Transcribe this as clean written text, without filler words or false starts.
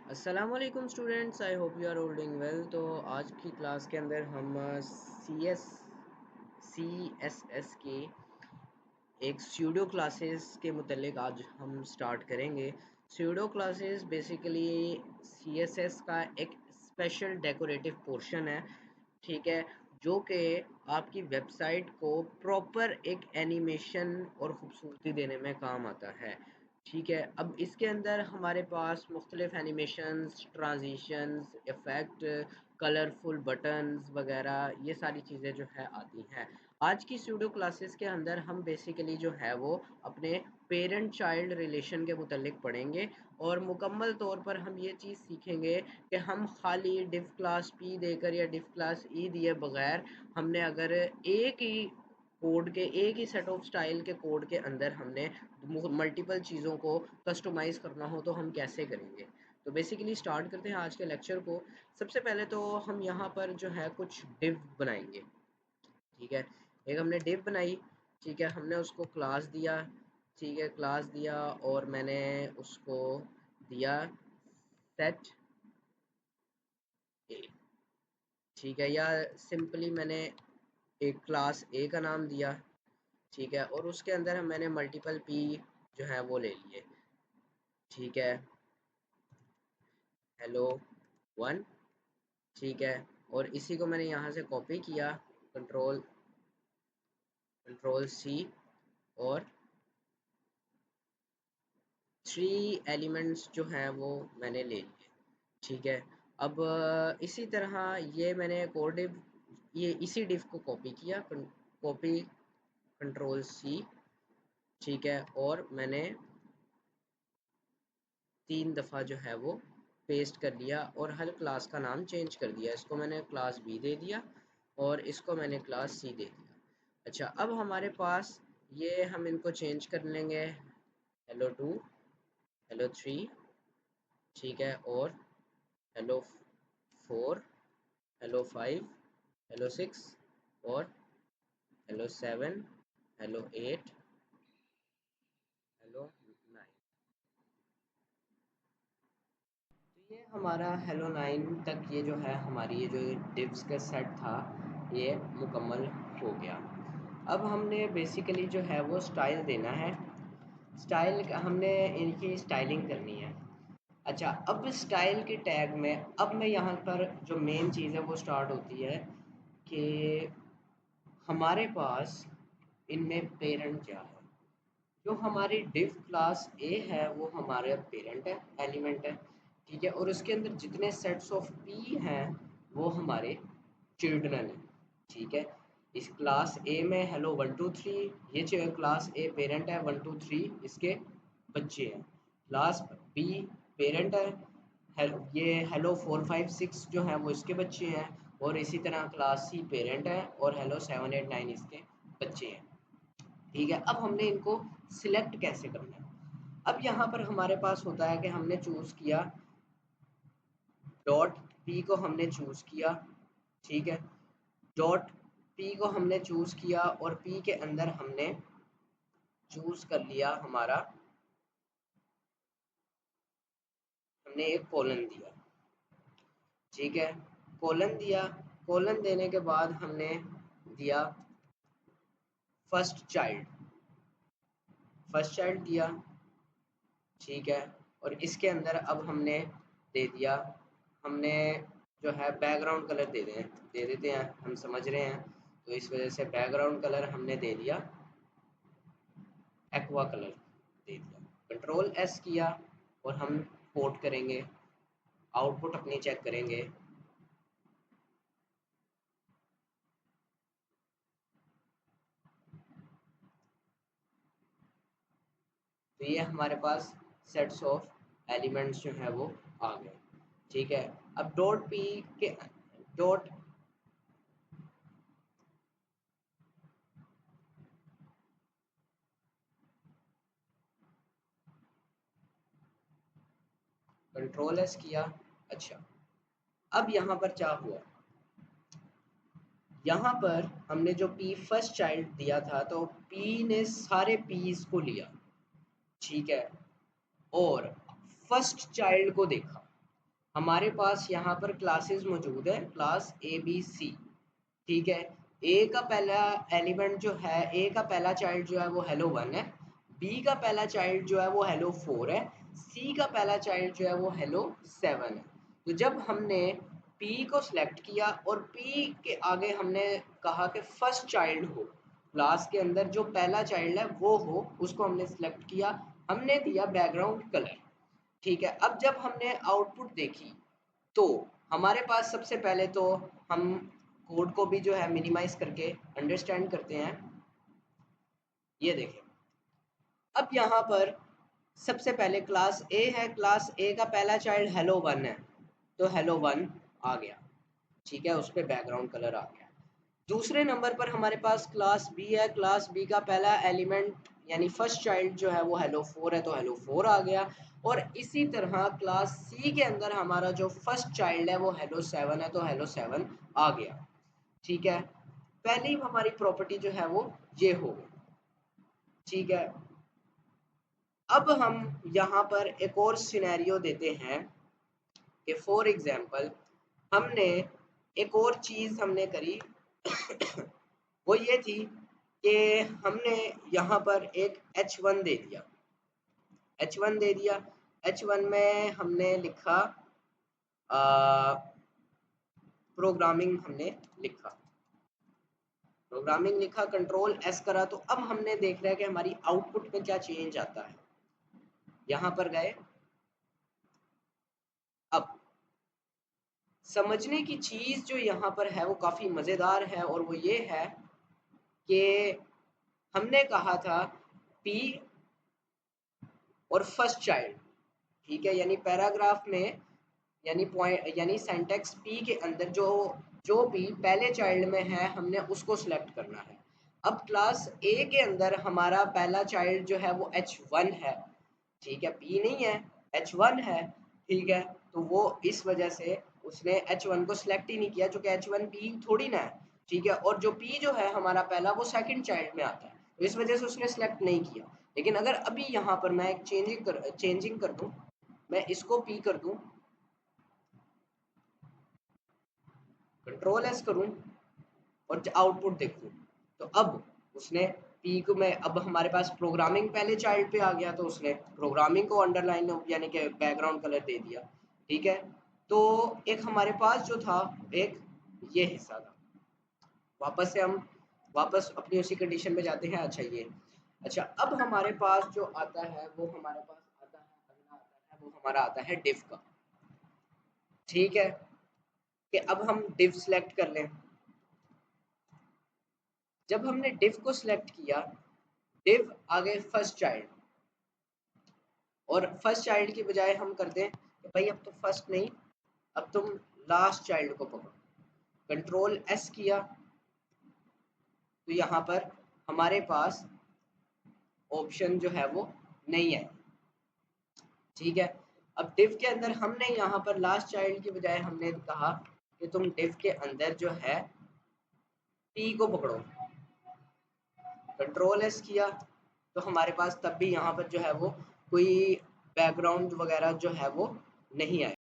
अस्सलामुअलैकुम students, I hope you are all doing well. तो आज की क्लास के अंदर हम सी एस एस के एक स्यूडो क्लासेस के मुतल्लिक आज हम स्टार्ट करेंगे। Pseudo classes basically C S S का एक स्पेशल डेकोरेटिव पोर्शन है, ठीक है, जो कि आपकी वेबसाइट को प्रॉपर एक एनिमेशन और ख़ूबसूरती देने में काम आता है। ठीक है, अब इसके अंदर हमारे पास मुख्तलिफ animations, transitions, effect, colourful buttons वगैरह ये सारी चीज़ें जो है आती हैं। आज की स्यूडो क्लासेस के अंदर हम बेसिकली जो है वो अपने पेरेंट चाइल्ड रिलेशन के मुतल्लिक पढ़ेंगे और मुकम्मल तौर पर हम ये चीज़ सीखेंगे कि हम खाली डिव क्लास पी देकर या डिव क्लास ई दिए बगैर हमने अगर एक ही कोड के एक ही सेट ऑफ स्टाइल के कोड के अंदर हमने मल्टीपल चीज़ों को कस्टमाइज़ करना हो तो हम कैसे करेंगे। तो बेसिकली स्टार्ट करते हैं आज के लेक्चर को। सबसे पहले तो हम यहाँ पर जो है कुछ डिव बनाएंगे, ठीक है। एक हमने डिव बनाई, ठीक है, हमने उसको क्लास दिया, ठीक है, क्लास दिया और मैंने उसको दिया सेट ए, ठीक है, या सिंपली मैंने एक क्लास ए का नाम दिया, ठीक है, और उसके अंदर मैंने मल्टीपल पी जो है वो ले लिए, ठीक है, हेलो वन, ठीक है, और इसी को मैंने यहाँ से कॉपी किया, कंट्रोल कंट्रोल सी, और थ्री एलिमेंट्स जो हैं वो मैंने ले लिए, ठीक है। अब इसी तरह ये मैंने एक और डिव, ये इसी डिव को कॉपी किया, कॉपी कंट्रोल सी, ठीक है, और मैंने 3 दफ़ा जो है वो पेस्ट कर लिया और हर क्लास का नाम चेंज कर दिया। इसको मैंने क्लास बी दे दिया और इसको मैंने क्लास सी दे दिया। अच्छा, अब हमारे पास ये हम इनको चेंज कर लेंगे, हेलो टू, हेलो थ्री, ठीक है, और hello four, hello five, hello six, और hello seven, hello eight, hello nine. तो ये हमारा हेलो नाइन तक ये जो है हमारी ये जो डिव्स का सेट था ये मुकम्मल हो गया। अब हमने बेसिकली जो है वो स्टाइल देना है, स्टाइल हमने इनकी स्टाइलिंग करनी है। अच्छा, अब स्टाइल के टैग में अब मैं यहाँ पर जो मेन चीज़ है वो स्टार्ट होती है कि हमारे पास इनमें पेरेंट क्या है। जो हमारी डिव क्लास ए है वो हमारे पेरेंट है, एलिमेंट है, ठीक है, और उसके अंदर जितने सेट्स ऑफ पी हैं वो हमारे चिल्ड्रन है, ठीक है। इस क्लास ए में हेलो वन टू थ्री, ये क्लास ए पेरेंट है, वन टू थ्री इसके बच्चे हैं। क्लास बी पेरेंट है, ये हेलो फोर फाइव सिक्स जो है वो इसके बच्चे हैं, और इसी तरह क्लास सी पेरेंट है और हेलो सेवन एट नाइन इसके बच्चे हैं, ठीक है। अब हमने इनको सिलेक्ट कैसे करना है। अब यहाँ पर हमारे पास होता है कि हमने चूज़ किया डॉट पी को हमने चूज़ किया, ठीक है, डॉट पी को हमने चूज़ किया और पी के अंदर हमने चूज़ कर लिया हमारा, हमने एक कॉलन दिया, ठीक है, कॉलन दिया। कॉलन देने के बाद हमने दिया फर्स्ट चाइल्ड, फर्स्ट चाइल्ड दिया, ठीक है, और इसके अंदर अब हमने दे दिया, हमने जो है बैकग्राउंड कलर दे देते हैं, हम समझ रहे हैं, तो इस वजह से बैकग्राउंड कलर हमने दे दिया एक्वा कलर दे दिया, कंट्रोल एस किया और हम पोर्ट करेंगे, आउटपुट अपनी चेक करेंगे। तो ये हमारे पास सेट्स ऑफ एलिमेंट्स जो है वो आ गए, ठीक है। अब डॉट पी के डॉट कंट्रोल एस किया। अच्छा, अब यहाँ पर क्या हुआ, यहाँ पर हमने जो पी फर्स्ट चाइल्ड दिया था तो पी ने सारे पीस को लिया, ठीक है, और फर्स्ट चाइल्ड को देखा, हमारे पास यहाँ पर क्लासेस मौजूद है, क्लास ए बी सी। ठीक है, ए का पहला एलिमेंट जो है, ए का पहला चाइल्ड जो है वो हेलो 1 है, बी का पहला चाइल्ड जो है वो हेलो 4 है, सी का पहला चाइल्ड जो है वो हेलो 7 है। तो जब हमने पी को सिलेक्ट किया और पी के आगे हमने कहा कि फर्स्ट चाइल्ड हो, क्लास के अंदर जो पहला चाइल्ड है वो हो, उसको हमने सिलेक्ट किया, हमने दिया बैकग्राउंड कलर। ठीक है, अब जब हमने आउटपुट देखी तो हमारे पास सबसे पहले तो हम कोड को भी जो है मिनिमाइज करके अंडरस्टैंड करते हैं। ये देखें, अब यहाँ पर सबसे पहले क्लास ए है, क्लास ए का पहला चाइल्ड हेलो 1 है, तो हेलो 1 आ गया। ठीक है, उस पर बैकग्राउंड कलर आ गया। दूसरे नंबर पर हमारे पास क्लास बी है, क्लास बी का पहला एलिमेंट यानी फर्स्ट चाइल्ड जो है वो हेलो 4 है, तो हेलो 4 आ गया। और इसी तरह क्लास सी के अंदर हमारा जो फर्स्ट चाइल्ड है वो हेलो 7 है, तो हेलो 7 आ गया। ठीक है, पहली हमारी प्रॉपर्टी जो है वो ये हो गई। ठीक है, अब हम यहाँ पर एक और सिनेरियो देते हैं कि फॉर एग्जांपल हमने एक और चीज़ हमने करी वो ये थी कि हमने यहाँ पर एक H1 दे दिया, H1 दे दिया। H1 में हमने लिखा प्रोग्रामिंग, हमने लिखा प्रोग्रामिंग लिखा, कंट्रोल एस करा, तो अब हमने देख रहा है कि हमारी आउटपुट में क्या चेंज आता है। यहाँ पर गए, अब समझने की चीज़ जो यहाँ पर है वो काफ़ी मज़ेदार है, और वो ये है कि हमने कहा था पी और फर्स्ट चाइल्ड। ठीक है, यानी पैराग्राफ में यानी पॉइंट यानी सेंटेक्स पी के अंदर जो जो भी पहले चाइल्ड में है हमने उसको सिलेक्ट करना है। अब क्लास ए के अंदर हमारा पहला चाइल्ड जो है वो H1 है। ठीक है, पी नहीं है, H1 है। ठीक है, तो वो इस वजह से उसने H1 को सिलेक्ट ही नहीं किया, चूंकि H1 पी थोड़ी ना है। ठीक है, और जो पी जो है हमारा पहला वो सेकंड चाइल्ड में आता है, तो इस वजह से उसने सिलेक्ट नहीं किया। लेकिन अगर अभी यहाँ पर मैं एक चेंजिंग कर दूं, मैं इसको पी कर दूं, कंट्रोल एस करूं और आउटपुट देखूं, तो अब उसने पी को में, अब हमारे पास प्रोग्रामिंग पहले चाइल्ड पे आ गया, तो उसने प्रोग्रामिंग को अंडरलाइन यानी कि बैकग्राउंड कलर दे दिया। ठीक है, तो एक हमारे पास जो था एक ये हिस्सा था। वापस से हम वापस अपनी उसी कंडीशन में जाते हैं। अच्छा ये, अच्छा अब हमारे पास जो आता है वो हमारे पास आता है, अगला आता है वो हमारा आता है डिव का। ठीक है, कि अब हम डिव सेलेक्ट कर लें। जब हमने डिव को सिलेक्ट किया, डिव आगे फर्स्ट चाइल्ड, और फर्स्ट चाइल्ड की बजाय हम कर दें कि भाई अब तो फर्स्ट नहीं, अब तुम लास्ट चाइल्ड को पकड़ो, कंट्रोल एस किया, तो यहाँ पर हमारे पास ऑप्शन जो है वो नहीं है। ठीक है, अब डिव के अंदर हमने यहाँ पर लास्ट चाइल्ड की बजाय हमने कहा कि तुम डिव के अंदर जो है पी को पकड़ो, कंट्रोल एस किया, तो हमारे पास तब भी यहाँ पर जो है वो कोई बैकग्राउंड वगैरह जो है वो नहीं आए।